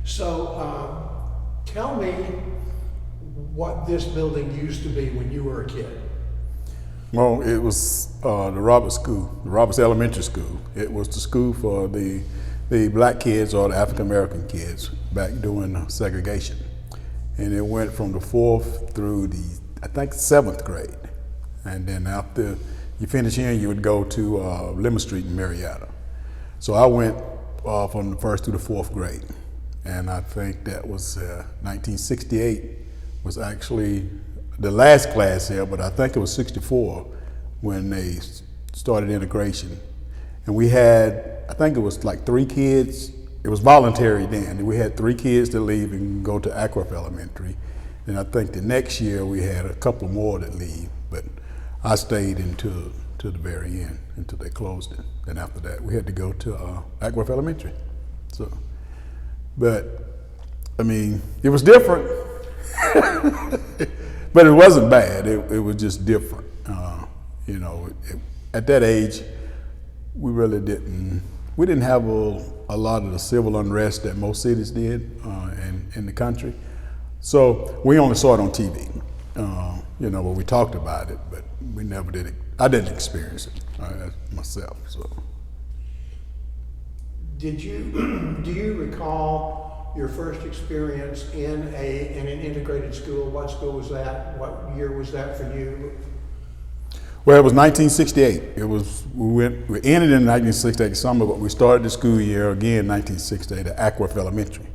So tell me what this building used to be when you were a kid. Well, it was the Roberts School, the Roberts Elementary School. It was the school for the black kids or the African American kids back during segregation. And it went from the 4th through the, I think, 7th grade. And then after you finish here, you would go to Lemon Street in Marietta. So I went from the 1st through the 4th grade. And I think that was 1968 was actually the last class here, but I think it was 64 when they started integration. And we had, I think it was like 3 kids. It was voluntary then. We had 3 kids to leave and go to Aquaf Elementary. And I think the next year we had a couple more that leave, but I stayed until the very end, until they closed it. And after that, we had to go to Aquaf Elementary. So, but I mean, it was different, but it wasn't bad. It was just different. You know, at that age, we really didn't have a lot of the civil unrest that most cities did in the country. So we only saw it on TV, you know, but we talked about it, but we never did it. I didn't experience it myself. So, Do you recall your first experience in an integrated school? What school was that? What year was that for you? Well, it was 1968. We ended in 1968 summer, but we started the school year again in 1968 at Aquaf Elementary,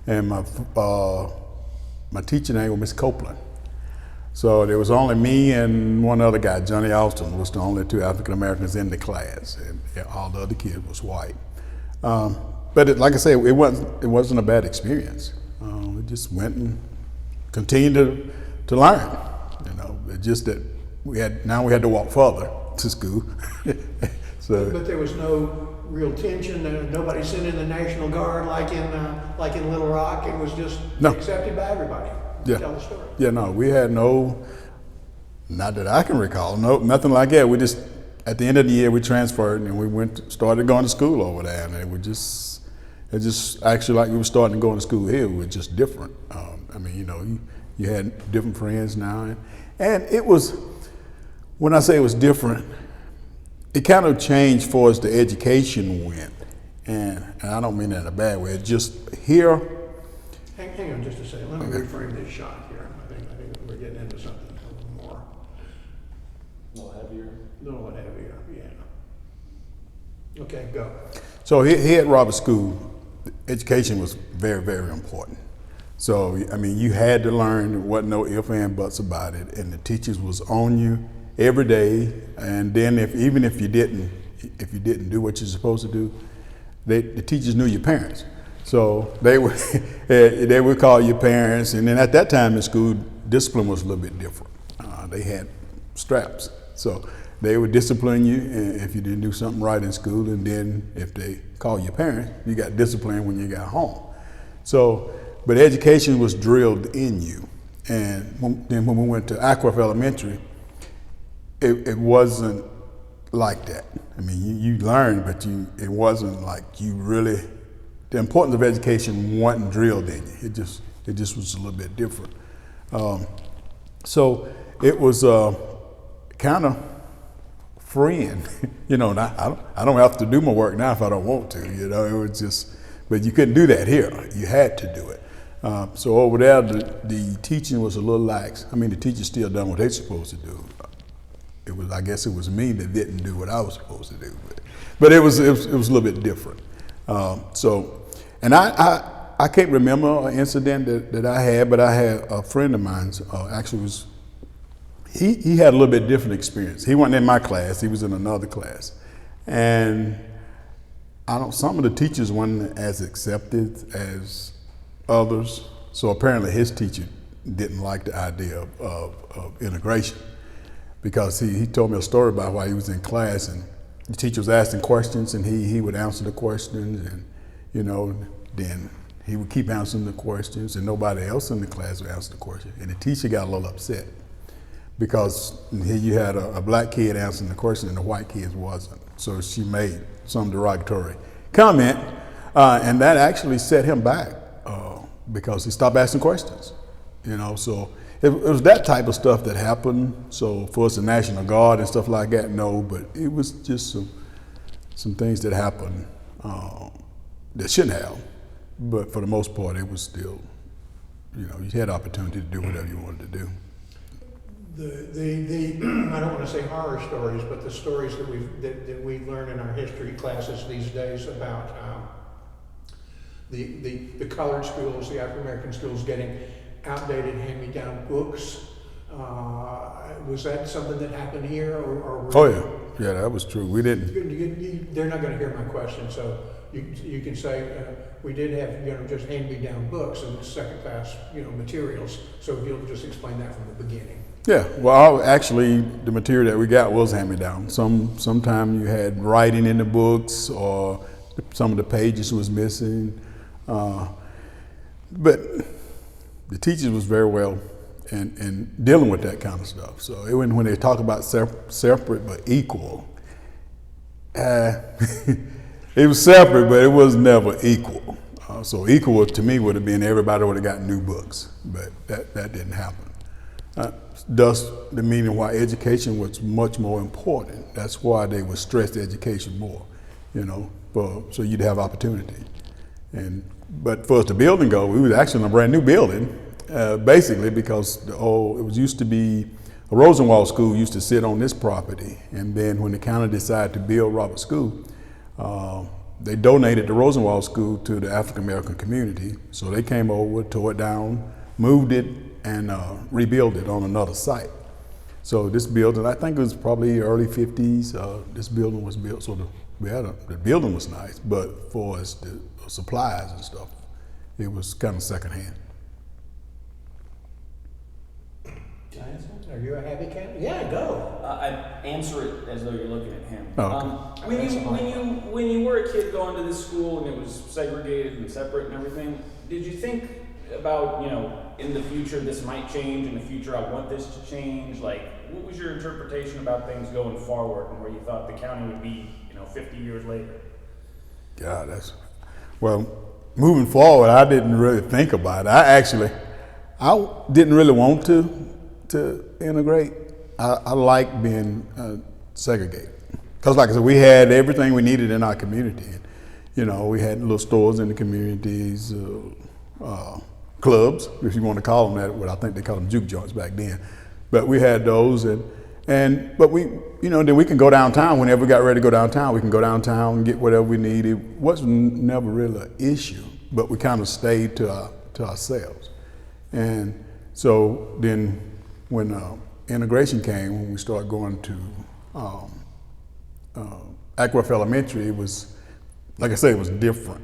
and my teacher name was Miss Copeland. So there was only me and one other guy, Johnny Austin, was the only 2 African Americans in the class, and all the other kids was white. But like I say, it wasn't a bad experience. We just went and continued to learn. You know, it's just that we had to walk further to school. So, but there was no real tension. Nobody sent in the National Guard like in Little Rock. It was just accepted by everybody. Yeah. Tell the story. Yeah, no, we had no, not that I can recall, nothing like that. We just, at the end of the year, we transferred and we started going to school over there, and it just actually like we were starting to go to school here. It was just different. I mean, you know, you had different friends now, and it was, when I say it was different, it kind of changed for us the education went, and I don't mean that in a bad way. It's just here. Hang on just a second. Let me reframe this shot here. I think we're getting into something a little more. A little heavier. A little heavier, yeah. Okay, go. So here at Roberts School, education was very, very important. So, I mean, you had to learn. There wasn't no ifs and buts about it, and the teachers was on you every day. And then even if you didn't do what you're supposed to do, the teachers knew your parents. So they would call your parents, and then at that time in school, discipline was a little bit different. They had straps, so they would discipline you if you didn't do something right in school, and then if they called your parents, you got disciplined when you got home. So, but education was drilled in you, and then when we went to Aquaf Elementary, it wasn't like that. I mean, you learned, but it wasn't like you really. The importance of education wasn't drilled in you. It just was a little bit different. So it was kind of freeing, you know. I don't have to do my work now if I don't want to, you know. It was just, but you couldn't do that here. You had to do it. So over there, the teaching was a little lax. I mean, the teachers still done what they're supposed to do. I guess it was me that didn't do what I was supposed to do, but it was a little bit different. And I can't remember an incident that I had, but I had a friend of mine, actually he had a little bit different experience. He wasn't in my class, he was in another class. And some of the teachers weren't as accepted as others. So apparently his teacher didn't like the idea of integration, because he told me a story about why he was in class and the teacher was asking questions and he would answer the questions, and you know, then he would keep answering the questions and nobody else in the class would answer the question. And the teacher got a little upset because here you had a black kid answering the question and the white kid wasn't. So she made some derogatory comment, and that actually set him back because he stopped asking questions. So it was that type of stuff that happened. So for us, the National Guard and stuff like that, no, but it was just some things that happened that shouldn't have. But for the most part, it was still, you had opportunity to do whatever you wanted to do. The I don't want to say horror stories, but the stories that we learn in our history classes these days about the colored schools, the African American schools getting outdated hand-me-down books. Was that something that happened here, or Oh yeah, that was true. We didn't. They're not going to hear my question, so you can say we did have just hand-me-down books and second-class materials. So if you'll just explain that from the beginning. Yeah, well, actually, the material that we got was hand-me-down. Sometime you had writing in the books, or some of the pages was missing, but the teachers was very well in dealing with that kind of stuff. So when they talk about separate but equal, it was separate, but it was never equal. So equal to me would have been everybody would have gotten new books, but that didn't happen. Thus, the meaning why education was much more important. That's why they would stress education more, so you'd have opportunity. But for us to building go, we was actually in a brand new building, basically because it was used to be a Rosenwald school used to sit on this property, and then when the county decided to build Robert School, they donated the Rosenwald School to the African American community. So they came over, tore it down, moved it, and rebuilt it on another site. So this building, I think it was probably early 50s. This building was built, so the building was nice, but for us, the supplies and stuff, it was kind of secondhand. Can I answer? Are you a happy cat? Yeah, go. I answer it as though you're looking at him. Oh, okay. When you were a kid going to this school and it was segregated and separate and everything, did you think about, in the future this might change, in the future I want this to change? Like, what was your interpretation about things going forward and where you thought the county would be, 50 years later? God, moving forward, I didn't really think about it. I didn't really want to integrate. I like being segregated. Because like I said, we had everything we needed in our community. We had little stores in the communities, clubs, if you want to call them that. Well, I think they called them juke joints back then. But we had those, but we, then we can go downtown whenever we got ready to go downtown. We can go downtown and get whatever we needed. It wasn't never really an issue, but we kind of stayed to ourselves. And so then when integration came, when we started going to Ackworth Elementary, it was, like I say, it was different.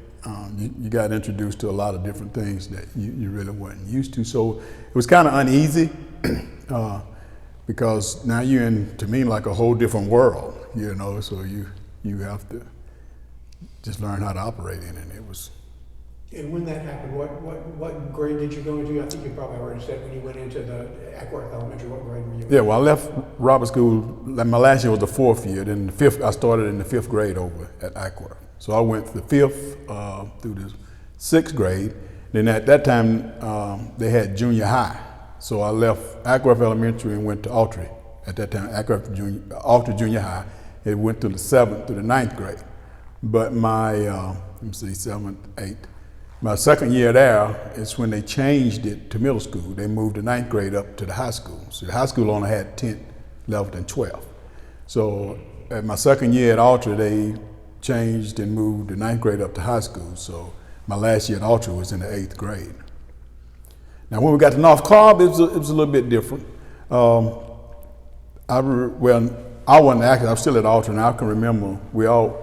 You got introduced to a lot of different things that you really weren't used to. So it was kind of uneasy because now you're in, to me, like a whole different world, so you have to just learn how to operate in it. It was. And when that happened, what grade did you go into? I think you probably already said when you went into the Ackworth Elementary, what grade were you in? Yeah, well, I left Robert School, my last year was the 4th year, then I started in the 5th grade over at Ackworth. So I went the 5th through the 6th grade. Then at that time, they had junior high. So I left Ackworth Elementary and went to Autry. At that time, Autry Junior High. It went to the 7th through the 9th grade. But my, 7th, 8th. My second year there is when they changed it to middle school. They moved the 9th grade up to the high school. So the high school only had 10th, 11th, and 12th. So at my second year at Autry, they changed and moved the 9th grade up to high school. So my last year at Autry was in the 8th grade. Now when we got to North Cobb, it was a little bit different. I wasn't active, I was still at Autry, and I can remember we all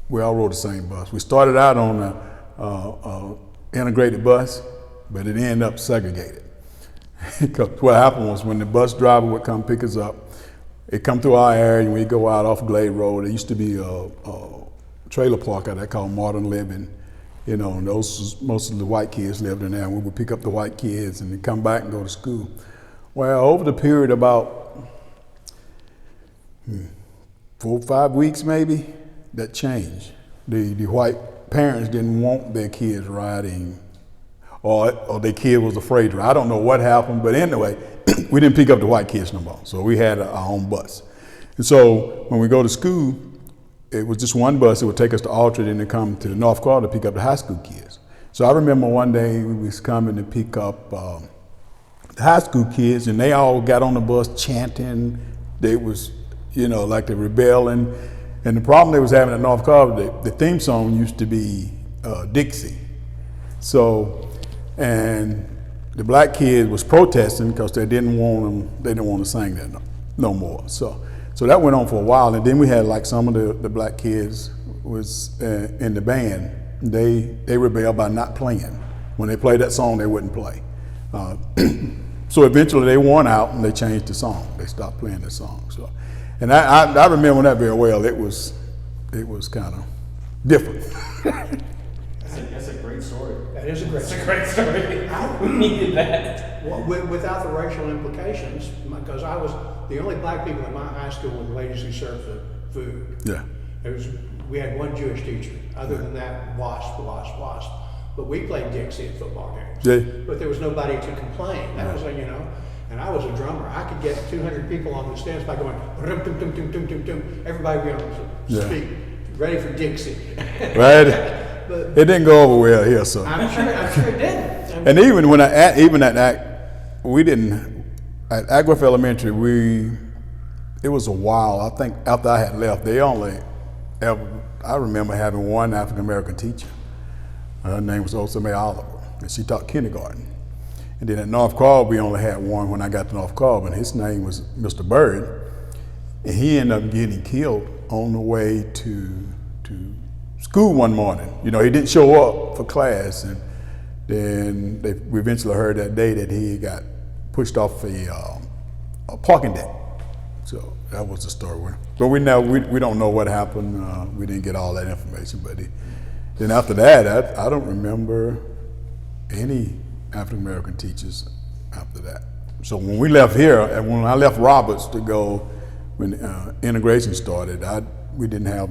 rode the same bus. We started out on a integrated bus, but it ended up segregated. Because what happened was when the bus driver would come pick us up, it come through our area and we go out off Glade Road. There used to be a trailer park out there called Modern Living, and most of the white kids lived in there. And we would pick up the white kids and then come back and go to school. Well, over the period about 4 or 5 weeks maybe, that changed. The white parents didn't want their kids riding, or their kid was afraid to. I don't know what happened, but anyway, we didn't pick up the white kids no more. So we had our own bus. And so when we go to school, it was just one bus that would take us to Aldridge and then come to the North Quarter to pick up the high school kids. So I remember one day we was coming to pick up the high school kids, and they all got on the bus chanting. They was, like they rebelling. And the problem they was having at North Quarter, the theme song used to be Dixie. So, and the black kids was protesting because they didn't want to sing that no more. So that went on for a while, and then we had like some of the black kids was in the band. They rebelled by not playing. When they played that song, they wouldn't play. So eventually they won out and they changed the song. They stopped playing the song. So, and I remember that very well. It was kind of different. That's a great story. That is a great story. That's a great story. We needed that. Well, without the racial implications, because I was the only black people in my high school were the ladies who served the food. Yeah. We had one Jewish teacher. Other than that, wasp. But we played Dixie at football games. Yeah. But there was nobody to complain. That was, and I was a drummer. I could get 200 people on the stands by going, tum, tum, tum, tum, tum, tum, tum. Everybody be on the speak, ready for Dixie. Right. But it didn't go over well here, so. I'm sure it didn't. And even at Agworth Elementary, it was a while. I think after I had left, I remember having one African American teacher. Her name was Osame Oliver, and she taught kindergarten. And then at North Cobb, we only had one when I got to North Cobb, and his name was Mr. Bird. And he ended up getting killed on the way to school one morning. He didn't show up for class, and then we eventually heard that day that he got pushed off a parking deck. So that was the story. But we don't know what happened. We didn't get all that information. But then after that, I don't remember any African American teachers after that. So when we left here, and when I left Roberts to go, when integration started, we didn't have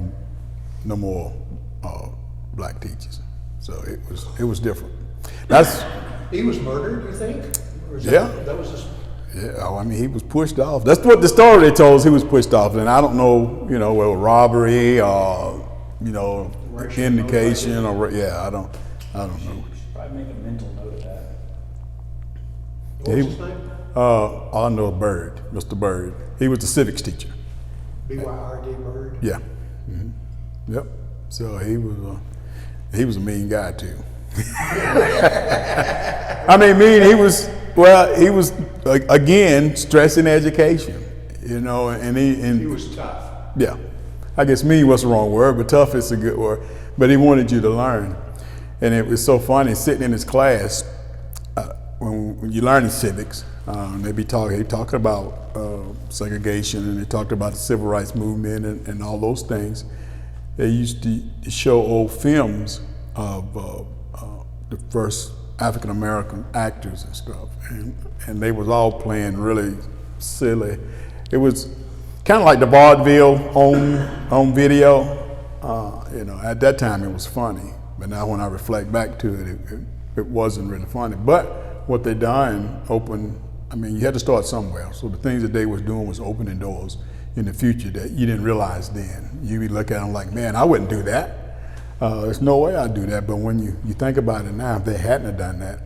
no more black teachers. So it was different. He was murdered, you think? Yeah. That was just. Yeah, he was pushed off. That's what the story they told us. He was pushed off, and I don't know, whether robbery or, Racial indication or I don't know. You should probably make a mental note of that. What was his name? I know Bird, Mr. Bird. He was the civics teacher. B-Y-R-D, Bird? Yeah. Mm-hmm. Yep. So he was a mean guy too. He was again stressing education, and he was tough. Yeah, I guess mean was the wrong word, but tough is a good word. But he wanted you to learn, and it was so funny sitting in his class when you learn in civics. He talked about segregation, and they talked about the civil rights movement and all those things. They used to show old films of the first African American actors and stuff, and they was all playing really silly. It was kind of like the vaudeville home video. At that time it was funny, but now when I reflect back to it, it wasn't really funny. But what they done you had to start somewhere. So the things that they was doing was opening doors in the future that you didn't realize then. You be looking at them like, man, I wouldn't do that. There's no way I'd do that. But when you think about it now, if they hadn't have done that,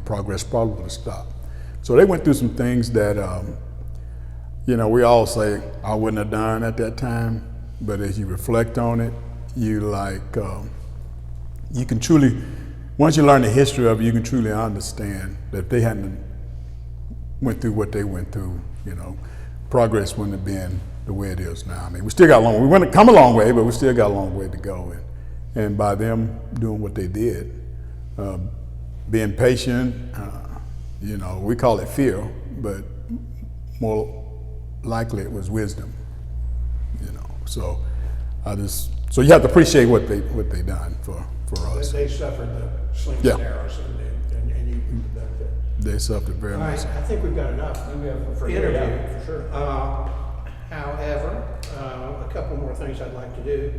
progress probably would have stopped. So they went through some things that, we all say I wouldn't have done at that time. But as you reflect on it, you can truly, once you learn the history of it, you can truly understand that if they hadn't went through what they went through, progress wouldn't have been the way it is now. We still got we went to come a long way, but we still got a long way to go. And by them doing what they did, being patient, we call it fear, but more likely it was wisdom. So so you have to appreciate what they done for us. They suffered the slings and arrows, and you reap the benefit. They suffered very All much. right, I think we've got enough. We have for interview. for sure. However, a couple more things I'd like to do.